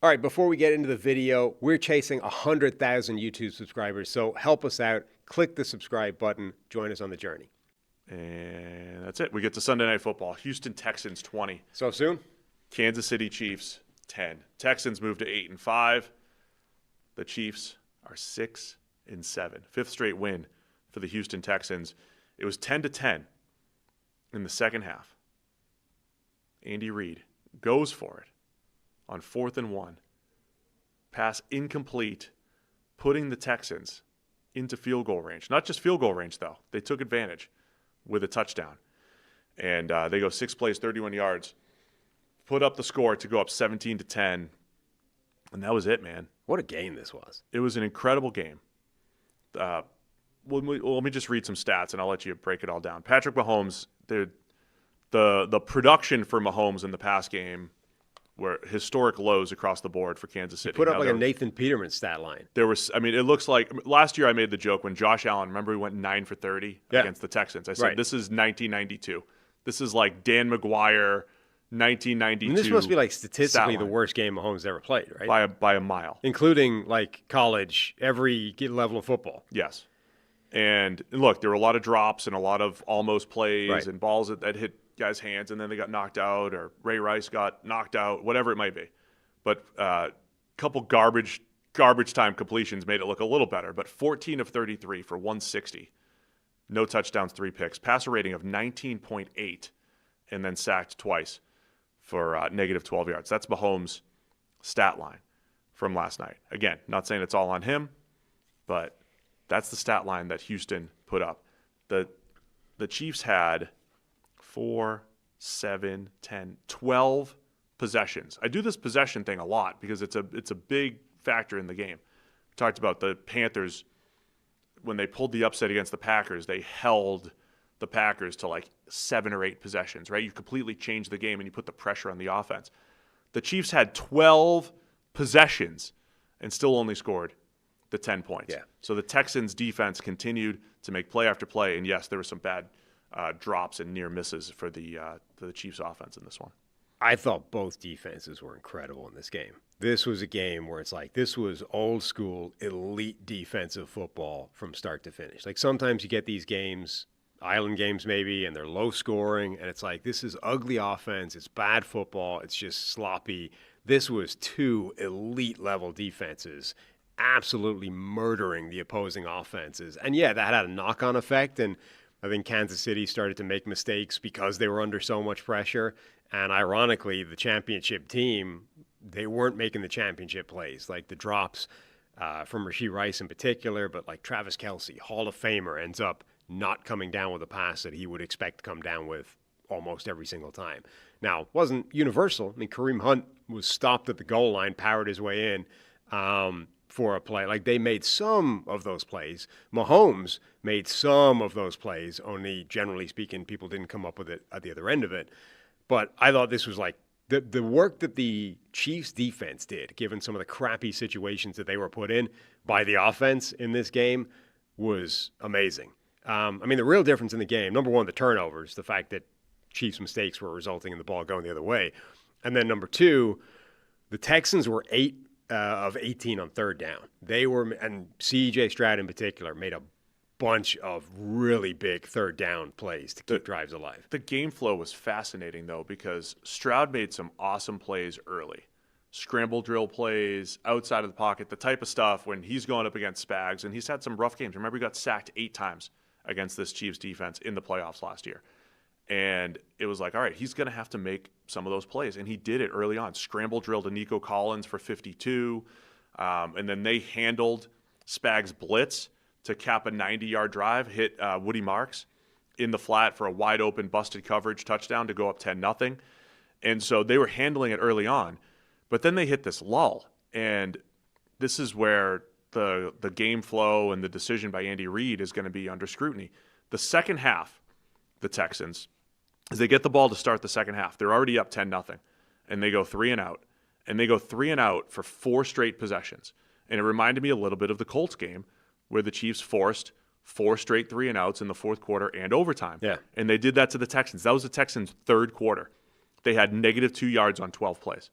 All right, before we get into the video, we're chasing 100,000 YouTube subscribers, so help us out. Click the subscribe button. Join us on the journey. And that's it. We get to Sunday Night Football. Houston Texans 20. So soon? Kansas City Chiefs 10. Texans move to 8-5. The Chiefs are 6-7. Fifth straight win for the Houston Texans. It was 10-10 in the second half. Andy Reid goes for it on 4th and 1. Pass incomplete, putting the Texans into field goal range. Not just field goal range, though. They took advantage with a touchdown. And they go 6 plays, 31 yards. Put up the score to go up 17-10. And that was it, man. What a game this was. It was an incredible game. Let me just read some stats, and I'll let you break it all down. Patrick Mahomes, the production for Mahomes in the pass game were historic lows across the board for Kansas City. He put up a Nathan Peterman stat line. It looks like last year I made the joke when Josh Allen, remember he went 9 for 30 against the Texans. I said, This is 1992. This is like Dan McGuire, 1992. And this must be like statistically the worst game Mahomes ever played, right? By a mile. Including like college, every level of football. Yes. And look, there were a lot of drops and a lot of almost plays and balls that hit guys' hands, and then they got knocked out, or Ray Rice got knocked out, whatever it might be. But a couple garbage time completions made it look a little better. But 14 of 33 for 160. No touchdowns, 3 picks. Passer rating of 19.8, and then sacked twice for negative 12 yards. That's Mahomes' stat line from last night. Again, not saying it's all on him, but that's the stat line that Houston put up. The Chiefs had 4, 7, 10, 12 possessions. I do this possession thing a lot because it's a big factor in the game. We talked about the Panthers when they pulled the upset against the Packers. They held the Packers to like 7 or 8 possessions, right? You completely change the game and you put the pressure on the offense. The Chiefs had 12 possessions and still only scored the 10 points. Yeah. So the Texans defense continued to make play after play, and yes, there were some bad drops and near misses for the Chiefs offense in this one. I thought both defenses were incredible in this game. This was a game where it's like, this was old school, elite defensive football from start to finish. Like sometimes you get these games, island games maybe, and they're low scoring, and it's like, this is ugly offense, it's bad football, it's just sloppy. This was 2 elite level defenses absolutely murdering the opposing offenses. And yeah, that had a knock-on effect, and I think Kansas City started to make mistakes because they were under so much pressure. And ironically, the championship team, they weren't making the championship plays. Like the drops from Rashee Rice in particular, but like Travis Kelce, Hall of Famer, ends up not coming down with a pass that he would expect to come down with almost every single time. Now, it wasn't universal. I mean, Kareem Hunt was stopped at the goal line, powered his way in for a play. Like they made some of those plays. Mahomes made some of those plays, only generally speaking, people didn't come up with it at the other end of it. But I thought this was like the work that the Chiefs defense did, given some of the crappy situations that they were put in by the offense in this game, was amazing. I mean, the real difference in the game, number one, the turnovers, the fact that Chiefs' mistakes were resulting in the ball going the other way. And then number 2, the Texans were 8 of 18 on third down. They were, and C.J. Stroud in particular, made a bunch of really big third down plays to keep drives alive. The game flow was fascinating, though, because Stroud made some awesome plays early. Scramble drill plays, outside of the pocket, the type of stuff when he's going up against Spags, and he's had some rough games. Remember, he got sacked 8 times against this Chiefs defense in the playoffs last year. And it was like, all right, he's going to have to make some of those plays. And he did it early on. Scramble drill to Nico Collins for 52. And then they handled Spags' blitz to cap a 90-yard drive, hit Woody Marks in the flat for a wide-open busted coverage touchdown to go up 10-0. And so they were handling it early on. But then they hit this lull. And this is where the game flow and the decision by Andy Reid is going to be under scrutiny. The second half, the Texans, as they get the ball to start the second half, they're already up 10-0, and they go 3 and out. And they go 3 and out for 4 straight possessions. And it reminded me a little bit of the Colts game where the Chiefs forced 4 straight 3 and outs in the fourth quarter and overtime. Yeah. And they did that to the Texans. That was the Texans' third quarter. They had -2 yards on 12 plays.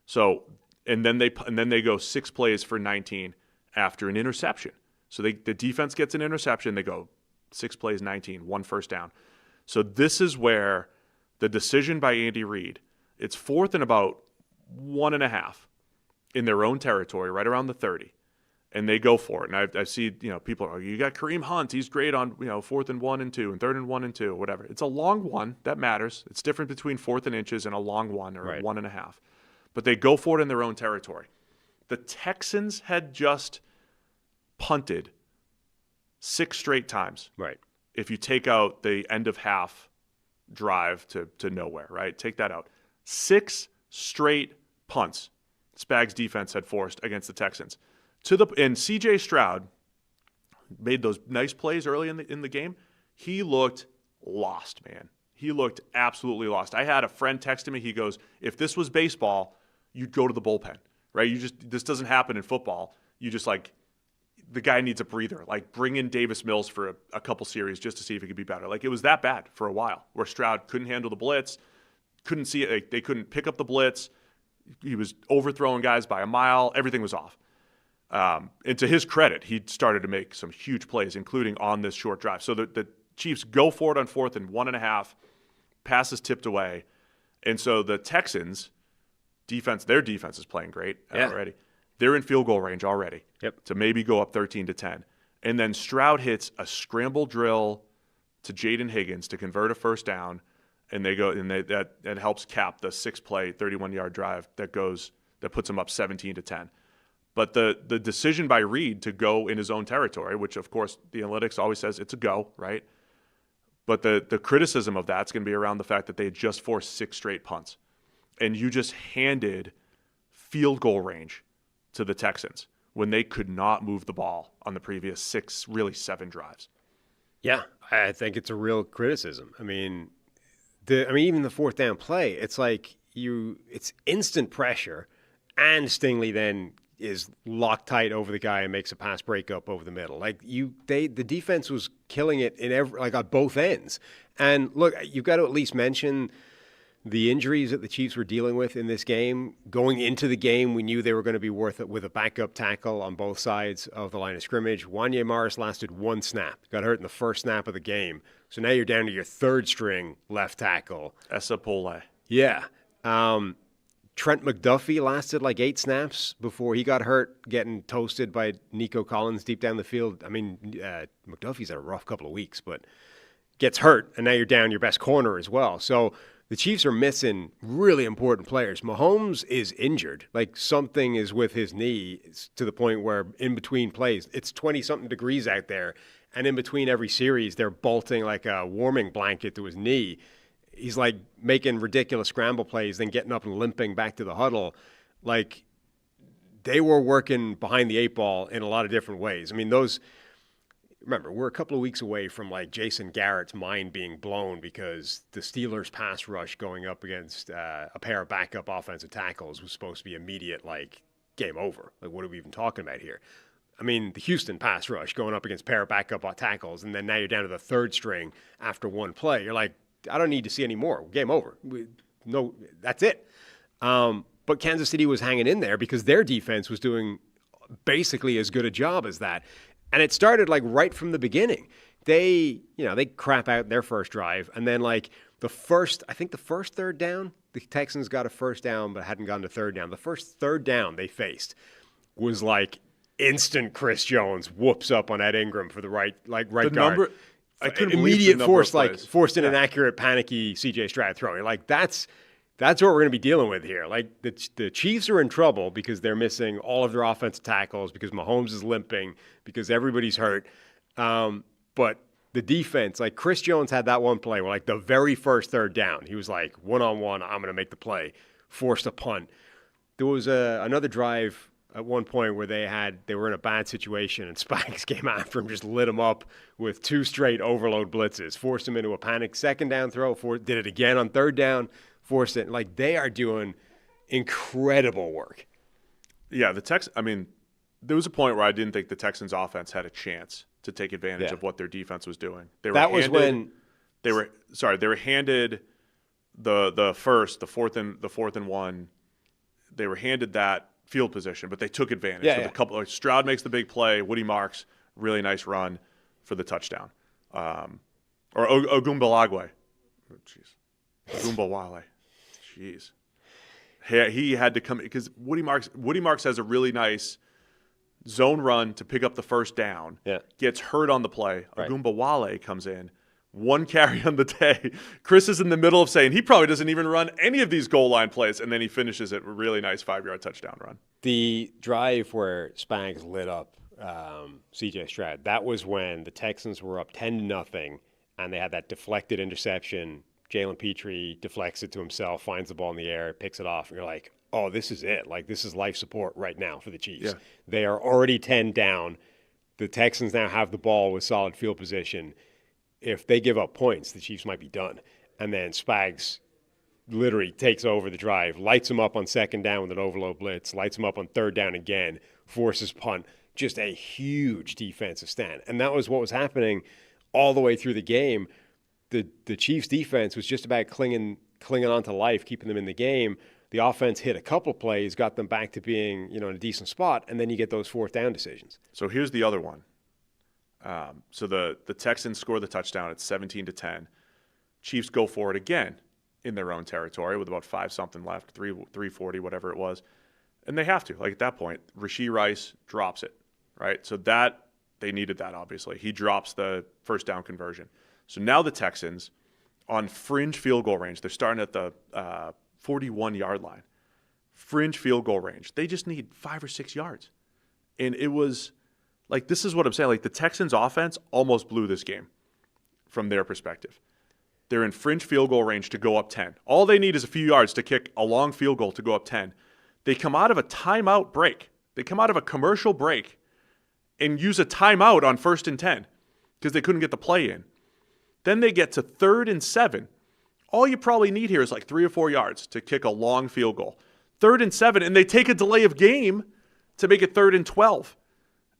So and then they go 6 plays for 19 after an interception. So the defense gets an interception. They go 6 plays, 19, 1 first down. So this is where the decision by Andy Reid, it's 4th and about 1.5 in their own territory, right around the 30. And they go for it. And I see, people are, you got Kareem Hunt. He's great on, 4th and 1 and 2 and 3rd and 1 and 2, whatever. It's a long one. That matters. It's different between 4th and inches and a long one or right. a 1.5. But they go for it in their own territory. The Texans had just punted 6 straight times. Right. If you take out the end of half drive to nowhere, right? Take that out. 6 straight punts Spags defense had forced against the Texans. And C.J. Stroud made those nice plays early in the game. He looked lost, man. He looked absolutely lost. I had a friend texting me. He goes, "If this was baseball, you'd go to the bullpen, right? This doesn't happen in football. You just the guy needs a breather. Like bring in Davis Mills for a couple series just to see if he could be better. Like it was that bad for a while, where Stroud couldn't handle the blitz, couldn't see it. They couldn't pick up the blitz. He was overthrowing guys by a mile. Everything was off." And to his credit, he started to make some huge plays, including on this short drive. So the Chiefs go for it on 4th and 1.5, passes tipped away. And so the Texans, their defense is playing great already. They're in field goal range already to maybe go up 13-10. And then Stroud hits a scramble drill to Jaden Higgins to convert a first down, and they go and that helps cap the 6-play, 31-yard drive that puts them up 17-10. But the decision by Reid to go in his own territory, which of course the analytics always says it's a go, right? But the criticism of that's going to be around the fact that they had just forced 6 straight punts. And you just handed field goal range to the Texans when they could not move the ball on the previous 6, really 7 drives. Yeah, I think it's a real criticism. I mean, even the 4th down play, it's like it's instant pressure, and Stingley then is locked tight over the guy and makes a pass breakup over the middle. The defense was killing it on both ends. And look, you've got to at least mention the injuries that the Chiefs were dealing with in this game. Going into the game, we knew they were going to be worth it with a backup tackle on both sides of the line of scrimmage. Wanya Morris lasted 1 snap. Got hurt in the first snap of the game. So now you're down to your 3rd string left tackle. Esapole. Yeah. Trent McDuffie lasted 8 snaps before he got hurt, getting toasted by Nico Collins deep down the field. I mean, McDuffie's had a rough couple of weeks, but gets hurt, and now you're down your best corner as well. So the Chiefs are missing really important players. Mahomes is injured. Something is with his knee to the point where in between plays, it's 20-something degrees out there, and in between every series, they're bolting like a warming blanket to his knee. He's making ridiculous scramble plays, then getting up and limping back to the huddle. They were working behind the 8 ball in a lot of different ways. I mean, remember, we're a couple of weeks away from Jason Garrett's mind being blown because the Steelers pass rush going up against a pair of backup offensive tackles was supposed to be immediate, game over. What are we even talking about here? I mean, the Houston pass rush going up against a pair of backup tackles, and then now you're down to the 3rd string after 1 play. You're like, I don't need to see any more. Game over. No, that's it. But Kansas City was hanging in there because their defense was doing basically as good a job as that. And it started right from the beginning. They crap out their first drive. And then the first 3rd down, the Texans got a first down but hadn't gotten to 3rd down. The first 3rd down they faced was instant Chris Jones whoops up on Ed Ingram for the right guard. I couldn't immediate force, forced in an accurate, panicky C.J. Stroud throw. You're that's what we're going to be dealing with here. The Chiefs are in trouble because they're missing all of their offensive tackles, because Mahomes is limping, because everybody's hurt. But the defense, Chris Jones had that one play where the very first 3rd down, he was one-on-one, I'm going to make the play, forced a punt. There was another drive at one point where they were in a bad situation, and Spags came after him, just lit him up with 2 straight overload blitzes, forced him into a panic 2nd down throw, did it again on 3rd down, forced it. They are doing incredible work. Yeah, there was a point where I didn't think the Texans offense had a chance to take advantage of what their defense was doing. They were handed the 4th and 1. They were handed that field position, but they took advantage. Yeah, So yeah. the couple, like Stroud makes the big play. Woody Marks, really nice run for the touchdown. Or Ogumbalagwe. Oh, jeez. Ogumbawale. Jeez. He had to come because Woody Marks has a really nice zone run to pick up the first down. Yeah. Gets hurt on the play. Right. Ogumbawale comes in. One carry on the day. Chris is in the middle of saying he probably doesn't even run any of these goal line plays, and then he finishes it with a really nice 5-yard touchdown run. The drive where Spags lit up C.J. Stroud, that was when the Texans were up 10-0, and they had that deflected interception. Jalen Petrie deflects it to himself, finds the ball in the air, picks it off, and you're like, oh, this is it. Like, this is life support right now for the Chiefs. Yeah. They are already 10 down. The Texans now have the ball with solid field position. If they give up points, the Chiefs might be done. And then Spags literally takes over the drive, lights him up on second down with an overload blitz, lights him up on third down again, forces punt. Just a huge defensive stand. And that was what was happening all the way through the game. The Chiefs' defense was just about clinging on to life, keeping them in the game. The offense hit a couple plays, got them back to being, in a decent spot, and then you get those fourth down decisions. So here's the other one. So the Texans score the touchdown at 17-10. Chiefs go for it again in their own territory with about 5-something left, 340, whatever it was. And they have to. Like at that point, Rashee Rice drops it, right? So that they needed that, obviously. He drops the first down conversion. So now the Texans, on fringe field goal range, they're starting at the 41-yard line. Fringe field goal range. They just need 5 or 6 yards. And it was like, this is what I'm saying. Like, the Texans' offense almost blew this game from their perspective. They're in fringe field goal range to go up 10. All they need is a few yards to kick a long field goal to go up 10. They come out of a timeout break. They come out of a commercial break and use a timeout on 1st and 10 because they couldn't get the play in. Then they get to 3rd and 7. All you probably need here is like 3 or 4 yards to kick a long field goal. 3rd and 7, and they take a delay of game to make it 3rd and 12.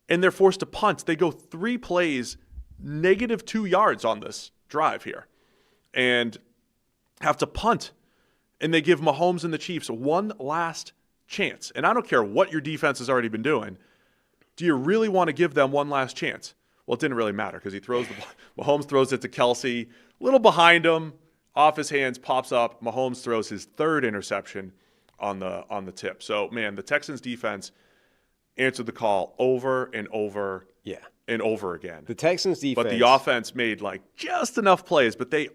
And they're forced to punt. They go 3 plays, -2 yards on this drive here, and have to punt. And they give Mahomes and the Chiefs one last chance. And I don't care what your defense has already been doing. Do you really want to give them one last chance? Well, it didn't really matter because Mahomes throws it to Kelsey, a little behind him, off his hands, pops up. Mahomes throws his 3rd interception on the tip. So, man, the Texans defense answered the call over and over and over again. The Texans defense. But the offense made like just enough plays, but they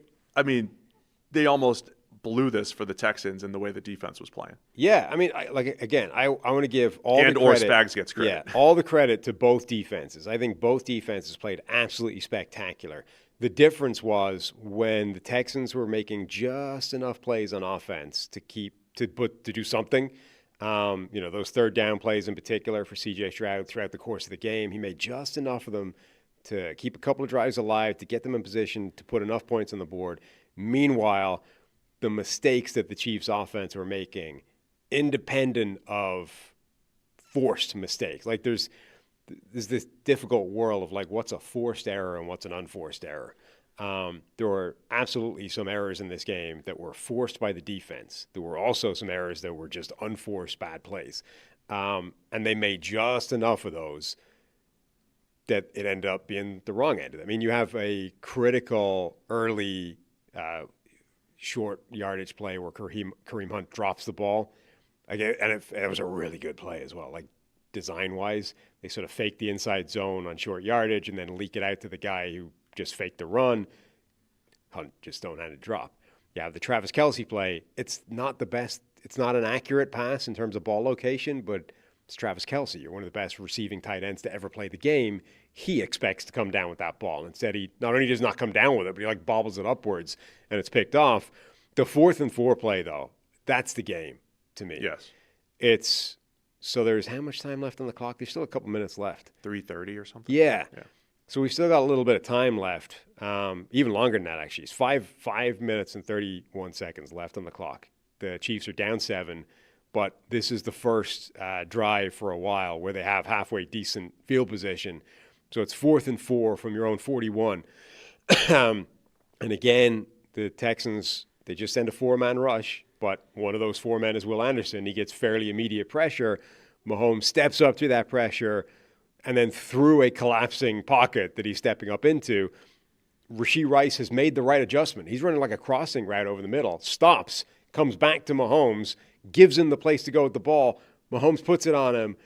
almost blew this for the Texans in the way the defense was playing. Yeah, I want to give all the credit. Or Spags gets credit. Yeah, all the credit to both defenses. I think both defenses played absolutely spectacular. The difference was when the Texans were making just enough plays on offense to do something. Those 3rd down plays in particular for C.J. Stroud throughout the course of the game, he made just enough of them to keep a couple of drives alive, to get them in position to put enough points on the board. Meanwhile, the mistakes that the Chiefs offense were making, independent of forced mistakes. Like there's this difficult world of like what's a forced error and what's an unforced error. There were absolutely some errors in this game that were forced by the defense. There were also some errors that were just unforced bad plays. And they made just enough of those that it ended up being the wrong end. I mean, you have a critical early short yardage play where Kareem Hunt drops the ball. Again, and it was a really good play as well. Like design-wise, they sort of fake the inside zone on short yardage and then leak it out to the guy who just faked the run. Hunt just don't have to drop. Yeah, the Travis Kelce play, it's not the best. It's not an accurate pass in terms of ball location, but it's Travis Kelce. You're one of the best receiving tight ends to ever play the game. He expects to come down with that ball. Instead, he not only does not come down with it, but he like bobbles it upwards and it's picked off. The 4th and 4 play, though, that's the game to me. Yes. So there's how much time left on the clock? There's still a couple minutes left. 3:30 or something? Yeah. So we've still got a little bit of time left, even longer than that, actually. It's 5 minutes and 31 seconds left on the clock. The Chiefs are down 7, but this is the first drive for a while where they have halfway decent field position. So it's 4th and 4 from your own 41. And again, the Texans, they just send a 4-man rush, but one of those 4 men is Will Anderson. He gets fairly immediate pressure, Mahomes steps up through that pressure, and then through a collapsing pocket that he's stepping up into, Rashee Rice has made the right adjustment. He's running like a crossing route over the middle, stops, comes back to Mahomes, gives him the place to go with the ball. Mahomes puts it on him.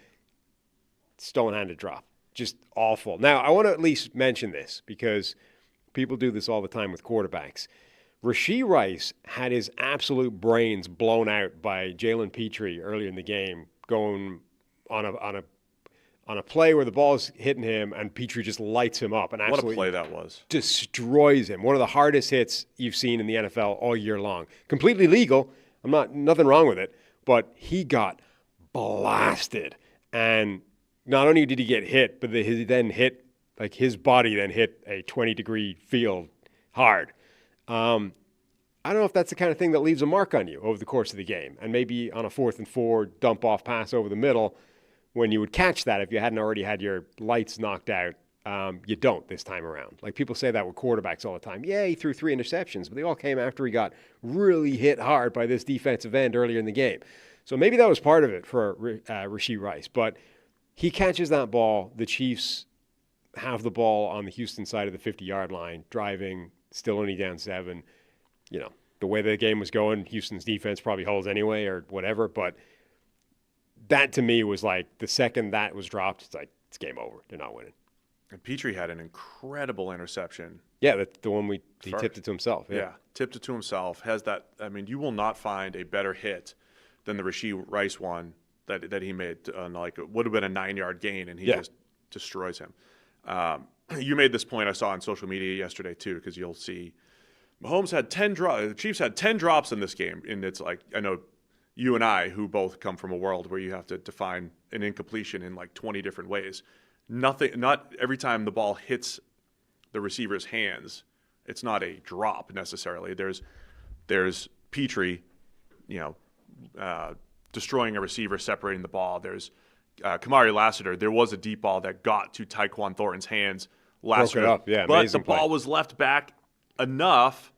Stolen-handed drop. Just awful. Now, I want to at least mention this because people do this all the time with quarterbacks. Rashee Rice had his absolute brains blown out by Jalen Petrie earlier in the game, going on a play where the ball's hitting him and Petrie just lights him up and absolutely what a play that was. Destroys him. One of the hardest hits you've seen in the NFL all year long. Completely legal. Nothing wrong with it, but he got blasted. And not only did he get hit, but he then hit, like his body then hit a 20-degree field hard. I don't know if that's the kind of thing that leaves a mark on you over the course of the game. And maybe on a 4th and 4 dump-off pass over the middle, when you would catch that, if you hadn't already had your lights knocked out, you don't this time around. Like people say that with quarterbacks all the time. Yeah, he threw 3 interceptions, but they all came after he got really hit hard by this defensive end earlier in the game. So maybe that was part of it for Rashee Rice. But he catches that ball. The Chiefs have the ball on the Houston side of the 50-yard line, driving, still only down 7. You know, the way the game was going, Houston's defense probably holds anyway or whatever. But that to me was like the second that was dropped, it's like it's game over. They're not winning. And Petrie had an incredible interception. Yeah, the one he tipped it to himself. Yeah, tipped it to himself. Has that? I mean, you will not find a better hit than the Rashee Rice one that he made on like it would have been a 9-yard gain, and he just destroys him. You made this point I saw on social media yesterday too, because you'll see Mahomes had 10 drops. The Chiefs had 10 drops in this game, and it's like I know you and I, who both come from a world where you have to define an incompletion in like 20 different ways. Not every time the ball hits the receiver's hands, it's not a drop necessarily. There's Petrie, destroying a receiver, separating the ball. There's Kamari Lassiter. There was a deep ball that got to Tyquan Thornton's hands. Lassiter, broke it up. Yeah, but the ball was left back enough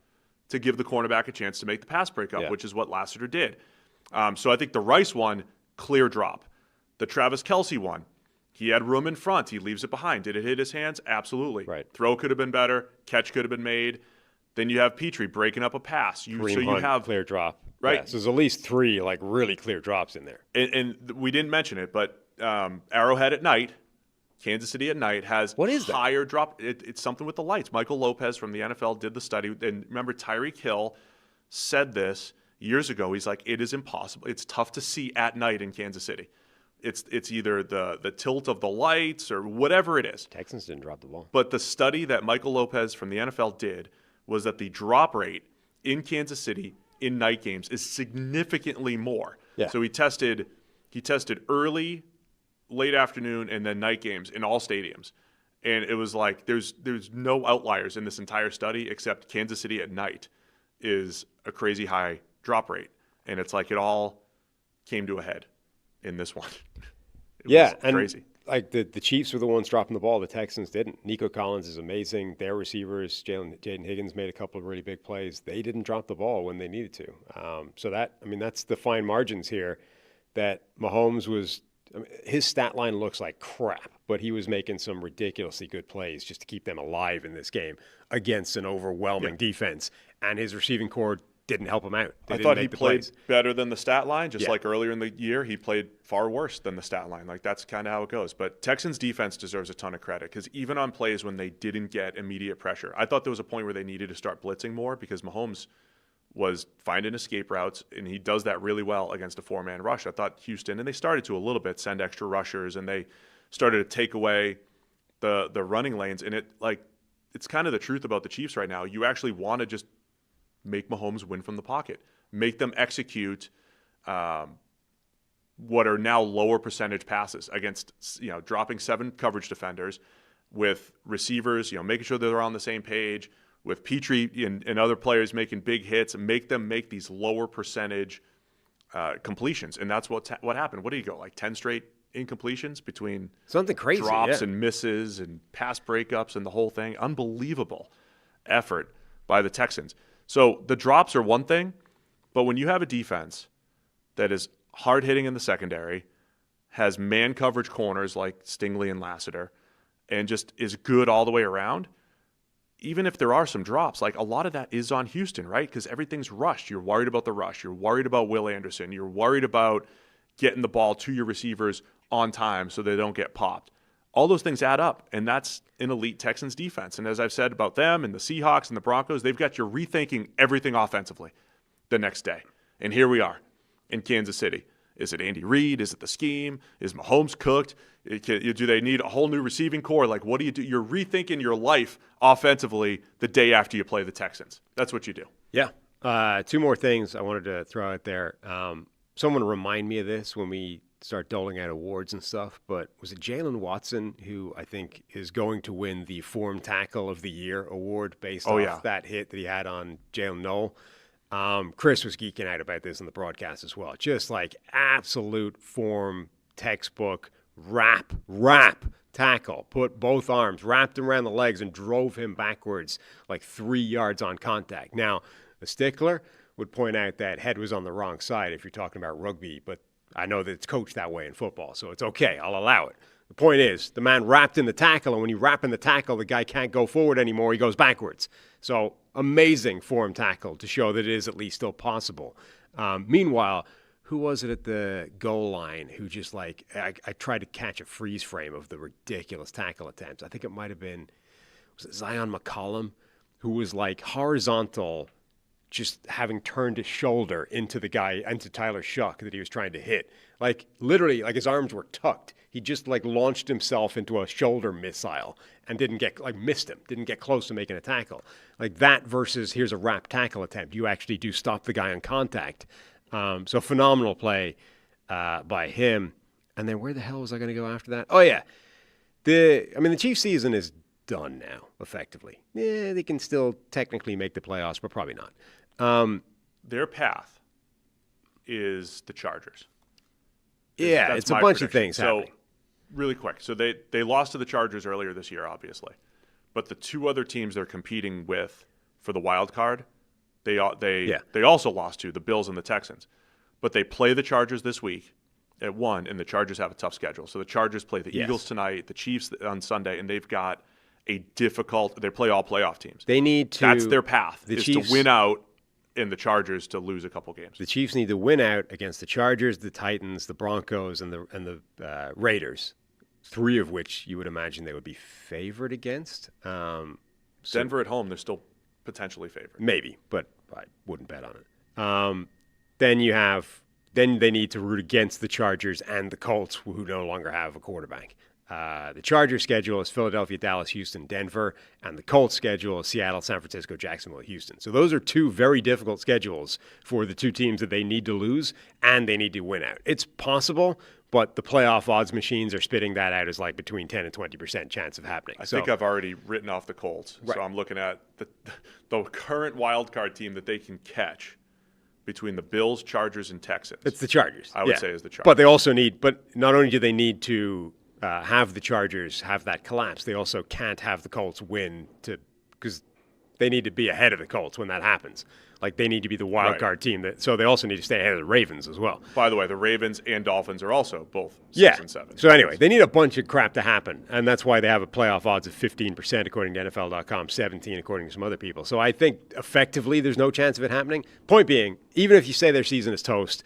to give the cornerback a chance to make the pass breakup, which is what Lassiter did. So I think the Rice one, clear drop. The Travis Kelce one, he had room in front. He leaves it behind. Did it hit his hands? Absolutely. Right. Throw could have been better. Catch could have been made. Then you have Petrie breaking up a pass. You have clear drop. Right. Yeah, so there's at least 3 like really clear drops in there. And we didn't mention it, but Arrowhead at night, Kansas City at night has higher drop. It's something with the lights. Michael Lopez from the NFL did the study. And remember, Tyreek Hill said this years ago. He's like, it is impossible. It's tough to see at night in Kansas City. It's either the tilt of the lights or whatever it is. Texans didn't drop the ball. But the study that Michael Lopez from the NFL did was that the drop rate in Kansas City in night games is significantly more. Yeah. So he tested early, late afternoon, and then night games in all stadiums. And it was like there's no outliers in this entire study except Kansas City at night is a crazy high drop rate. And it's like it all came to a head in this one. It was crazy. And like the Chiefs were the ones dropping the ball. The Texans didn't. Nico Collins is amazing. Their receivers, Jaden Higgins made a couple of really big plays. They didn't drop the ball when they needed to. So that's the fine margins here that Mahomes was. His stat line looks like crap, but he was making some ridiculously good plays just to keep them alive in this game against an overwhelming defense. And his receiving core didn't help him out. I thought he played better than the stat line, just like earlier in the year, he played far worse than the stat line. Like that's kind of how it goes. But Texans defense deserves a ton of credit because even on plays when they didn't get immediate pressure, I thought there was a point where they needed to start blitzing more because Mahomes was finding escape routes, and he does that really well against a 4-man rush. I thought Houston, and they started to a little bit, send extra rushers, and they started to take away the running lanes. And it's kind of the truth about the Chiefs right now. You actually want to just make Mahomes win from the pocket, make them execute what are now lower percentage passes against, dropping 7 coverage defenders with receivers, making sure they're on the same page, with Petrie and other players making big hits, and make them make these lower percentage completions. And that's what happened. What do you go, like 10 straight incompletions between something crazy drops and misses and pass breakups and the whole thing? Unbelievable effort by the Texans. So the drops are one thing, but when you have a defense that is hard-hitting in the secondary, has man coverage corners like Stingley and Lassiter, and just is good all the way around, even if there are some drops, like a lot of that is on Houston, right? Because everything's rushed. You're worried about the rush. You're worried about Will Anderson. You're worried about getting the ball to your receivers on time so they don't get popped. All those things add up, and that's an elite Texans defense. And as I've said about them and the Seahawks and the Broncos, they've got you rethinking everything offensively the next day. And here we are in Kansas City. Is it Andy Reid? Is it the scheme? Is Mahomes cooked? Do they need a whole new receiving core? Like, what do you do? You're rethinking your life offensively the day after you play the Texans. That's what you do. Yeah. Two more things I wanted to throw out there. Someone remind me of this when we start doling out awards and stuff, but was it Jalen Watson who I think is going to win the Form Tackle of the Year award based off that hit that he had on Jalen Noel? Chris was geeking out about this in the broadcast as well. Just like absolute form, textbook, wrap tackle. Put both arms, wrapped him around the legs, and drove him backwards like 3 yards on contact. Now, a stickler would point out that head was on the wrong side if you're talking about rugby, but I know that it's coached that way in football, so it's okay. I'll allow it. The point is, the man wrapped in the tackle, and when you wrap in the tackle, the guy can't go forward anymore. He goes backwards. So amazing form tackle to show that it is at least still possible. Meanwhile, who was it at the goal line who just like, I tried to catch a freeze frame of the ridiculous tackle attempts. I think it might have been, was it Zion McCollum, who was like horizontal, just having turned his shoulder into the guy, into Tyler Shuck that he was trying to hit. Like literally, like his arms were tucked. He just like launched himself into a shoulder missile and missed him, didn't get close to making a tackle. Like that versus here's a wrap tackle attempt. You actually do stop the guy on contact. So phenomenal play by him. And then where the hell was I going to go after that? Oh yeah. The Chiefs season is done now, effectively. Yeah, they can still technically make the playoffs, but probably not. Their path is the Chargers. Yeah, it's a bunch of things happening. So, really quick. So they lost to the Chargers earlier this year, obviously. But the two other teams they're competing with for the wild card, they also lost to, the Bills and the Texans. But they play the Chargers this week at 1, and the Chargers have a tough schedule. So the Chargers play the Eagles tonight, the Chiefs on Sunday, and they've got a difficult – they play all playoff teams. They need to – that's their path, to win out and the Chargers to lose a couple games. The Chiefs need to win out against the Chargers, the Titans, the Broncos, and the Raiders, 3 of which you would imagine they would be favored against. Denver at home, they're still potentially favored. Maybe, but I wouldn't bet on it. Then they need to root against the Chargers and the Colts, who no longer have a quarterback. The Chargers schedule is Philadelphia, Dallas, Houston, Denver, and the Colts schedule is Seattle, San Francisco, Jacksonville, Houston. So those are 2 very difficult schedules for the 2 teams that they need to lose and they need to win out. It's possible, but the playoff odds machines are spitting that out as like between 10 and 20% chance of happening. I think I've already written off the Colts. Right. So I'm looking at the current wild card team that they can catch between the Bills, Chargers, and Texans. It's the Chargers. I would say is the Chargers. But they also not only do they need to have the Chargers have that collapse, they also can't have the Colts win because they need to be ahead of the Colts when that happens. Like they need to be the wild card team. So they also need to stay ahead of the Ravens as well. By the way, the Ravens and Dolphins are also both 6 and 7. So anyway, they need a bunch of crap to happen, and that's why they have a playoff odds of 15% according to NFL.com, 17 according to some other people. So I think effectively there's no chance of it happening. Point being, even if you say their season is toast,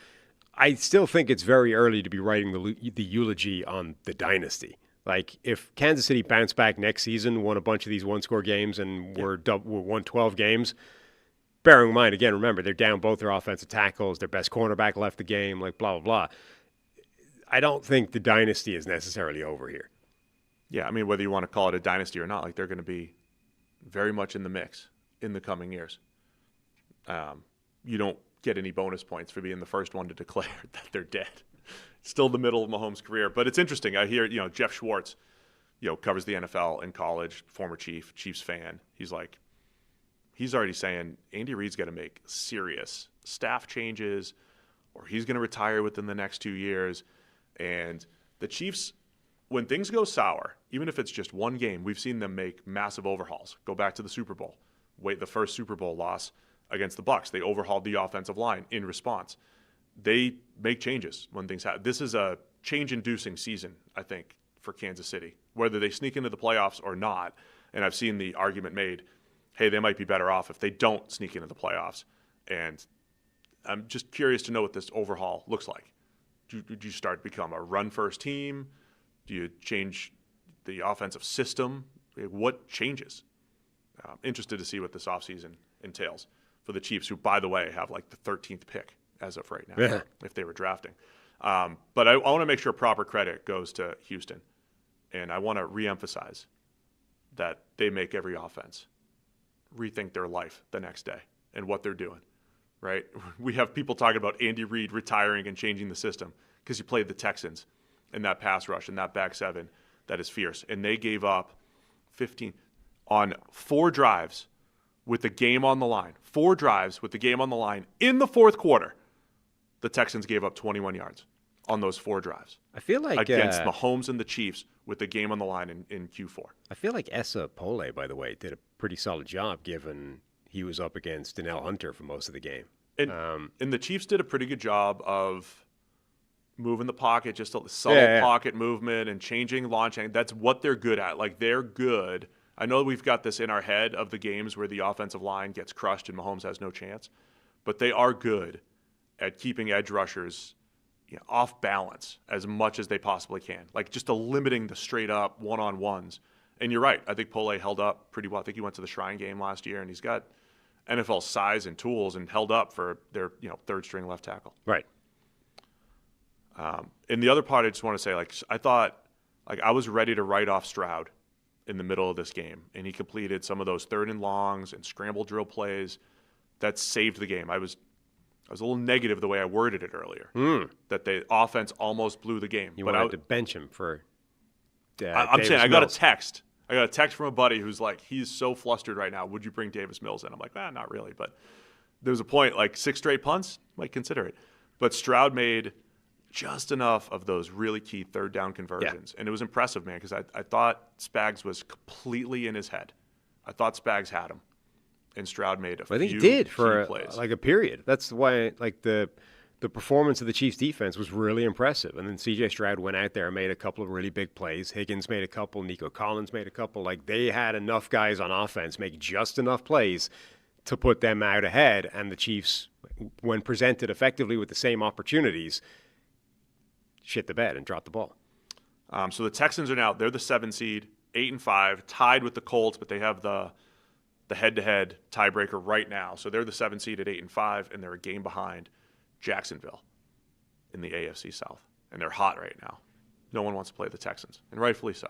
I still think it's very early to be writing the eulogy on the dynasty. Like, if Kansas City bounced back next season, won a bunch of these one-score games, and won 12 games, bearing in mind, again, remember, they're down both their offensive tackles, their best cornerback left the game, like blah, blah, blah. I don't think the dynasty is necessarily over here. Yeah, I mean, whether you want to call it a dynasty or not, like they're going to be very much in the mix in the coming years. You don't get any bonus points for being the first one to declare that they're dead. Still the middle of Mahomes' career. But it's interesting. I hear, Jeff Schwartz, covers the NFL in college, former Chiefs fan. He's already saying Andy Reid's got to make serious staff changes or he's going to retire within the next 2 years. And the Chiefs, when things go sour, even if it's just one game, we've seen them make massive overhauls. Go back to the Super Bowl. The first Super Bowl loss against the Bucs. They overhauled the offensive line in response. They make changes when things happen. This is a change-inducing season, I think, for Kansas City, whether they sneak into the playoffs or not. And I've seen the argument made, hey, they might be better off if they don't sneak into the playoffs. And I'm just curious to know what this overhaul looks like. Do you start to become a run-first team? Do you change the offensive system? What changes? I'm interested to see what this offseason entails for the Chiefs, who, by the way, have like the 13th pick as of right now, if they were drafting. But I want to make sure proper credit goes to Houston. And I want to reemphasize that they make every offense rethink their life the next day and what they're doing, right? We have people talking about Andy Reid retiring and changing the system because he played the Texans in that pass rush and that back seven that is fierce. And they gave up 15 on 4 drives with the game on the line. 4 drives with the game on the line in the fourth quarter. The Texans gave up 21 yards on those 4 drives. I feel like against Mahomes and the Chiefs with the game on the line in Q4. I feel like Esa Pole, by the way, did a pretty solid job given he was up against Donnell Hunter for most of the game. And the Chiefs did a pretty good job of moving the pocket, just a subtle pocket movement and changing launching. That's what they're good at. Like, they're good. I know we've got this in our head of the games where the offensive line gets crushed and Mahomes has no chance, but they are good at keeping edge rushers off balance as much as they possibly can, like just limiting the straight up one-on-ones. And you're right. I think Pole held up pretty well. I think he went to the Shrine game last year, and he's got NFL size and tools and held up for their third string left tackle. Right. And the other part I just want to say, I thought I was ready to write off Stroud in the middle of this game, and he completed some of those 3rd and longs and scramble drill plays that saved the game. I was a little negative the way I worded it earlier, that the offense almost blew the game. You wanted to bench him for I'm saying I Mills. got a text. I got a text from a buddy who's like, he's so flustered right now. Would you bring Davis Mills in? I'm like, not really. But there was a point, 6 straight punts, might consider it. But Stroud made just enough of those really key 3rd down conversions. Yeah. And it was impressive, man, because I thought Spags was completely in his head. I thought Spags had him. And Stroud made a few I think he did for plays. A period. That's why the performance of the Chiefs defense was really impressive. And then C.J. Stroud went out there and made a couple of really big plays. Higgins made a couple. Nico Collins made a couple. They had enough guys on offense make just enough plays to put them out ahead. And the Chiefs, when presented effectively with the same opportunities, shit the bed and dropped the ball. So the Texans are now, they're the 7 seed, 8-5, tied with the Colts, but they have the head-to-head tiebreaker right now. So they're the 7 seed at 8-5, and they're a game behind Jacksonville in the AFC South. And they're hot right now. No one wants to play the Texans, and rightfully so.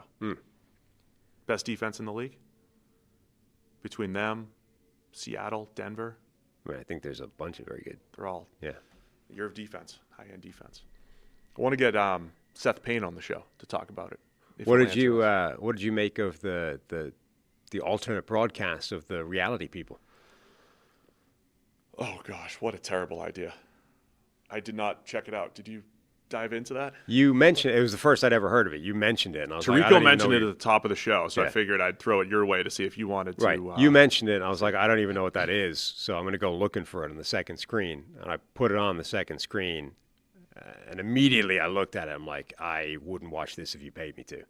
Best defense in the league? Between them, Seattle, Denver. I think there's a bunch of very good. They're all year of defense, high-end defense. I want to get Seth Payne on the show to talk about it. What did you make of the alternate broadcast of the reality people? Oh gosh, what a terrible idea! I did not check it out. Did you dive into that? You mentioned it was the first I'd ever heard of it. You mentioned it, and I was Tirico mentioned it at the top of the show, so I figured I'd throw it your way to see if you wanted to. Right. You mentioned it, and I was like, I don't even know what that is, so I'm going to go looking for it on the second screen, and I put it on the second screen. And immediately I looked at it. I'm like, I wouldn't watch this if you paid me to.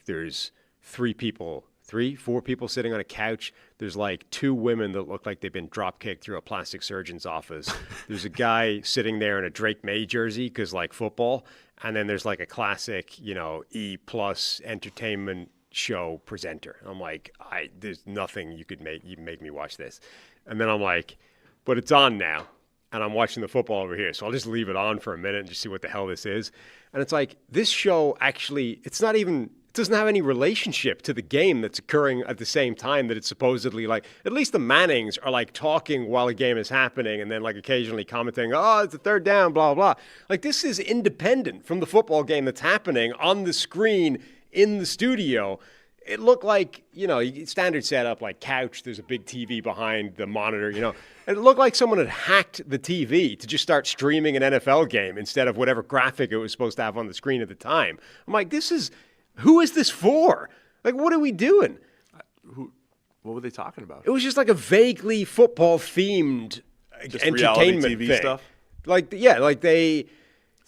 There's 4 people sitting on a couch. There's 2 women that look like they've been drop kicked through a plastic surgeon's office. There's a guy sitting there in a Drake May jersey because football. And then there's a classic, E+ entertainment show presenter. I'm like, there's nothing you make me watch this. And then I'm like, but it's on now. And I'm watching the football over here, so I'll just leave it on for a minute and just see what the hell this is. And it's this show actually, it doesn't have any relationship to the game that's occurring at the same time that it's supposedly at least the Mannings are talking while a game is happening and then occasionally commenting, oh, it's a 3rd down, blah, blah. This is independent from the football game that's happening on the screen in the studio. It looked standard setup, couch, there's a big TV behind the monitor, It looked like someone had hacked the TV to just start streaming an NFL game instead of whatever graphic it was supposed to have on the screen at the time. I'm like, who is this for? What are we doing? What were they talking about? It was just a vaguely football-themed just entertainment reality TV thing. Stuff?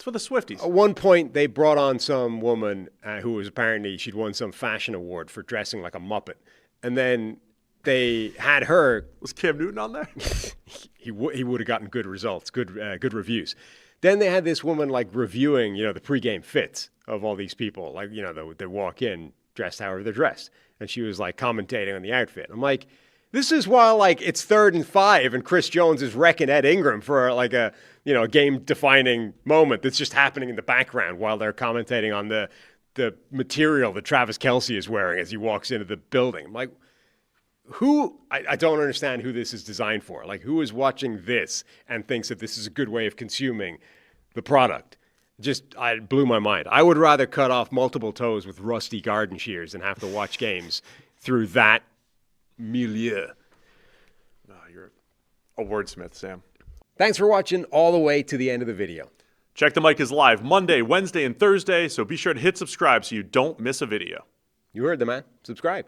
It's for the Swifties. At one point, they brought on some woman who was apparently, she'd won some fashion award for dressing like a Muppet. And then they had her. Was Cam Newton on there? he would have gotten good results, good reviews. Then they had this woman like reviewing, the pregame fits of all these people. Like, they walk in dressed however they're dressed. And she was like commentating on the outfit. I'm like, this is while like it's 3rd and 5 and Chris Jones is wrecking Ed Ingram for like a game-defining moment that's just happening in the background while they're commentating on the material that Travis Kelce is wearing as he walks into the building. I'm like, I don't understand who this is designed for. Like, who is watching this and thinks that this is a good way of consuming the product? It blew my mind. I would rather cut off multiple toes with rusty garden shears than have to watch games through that milieu. Oh, you're a wordsmith, Sam. Thanks for watching all the way to the end of the video. Check the Mic is live Monday, Wednesday, and Thursday, so be sure to hit subscribe so you don't miss a video. You heard the man. Subscribe.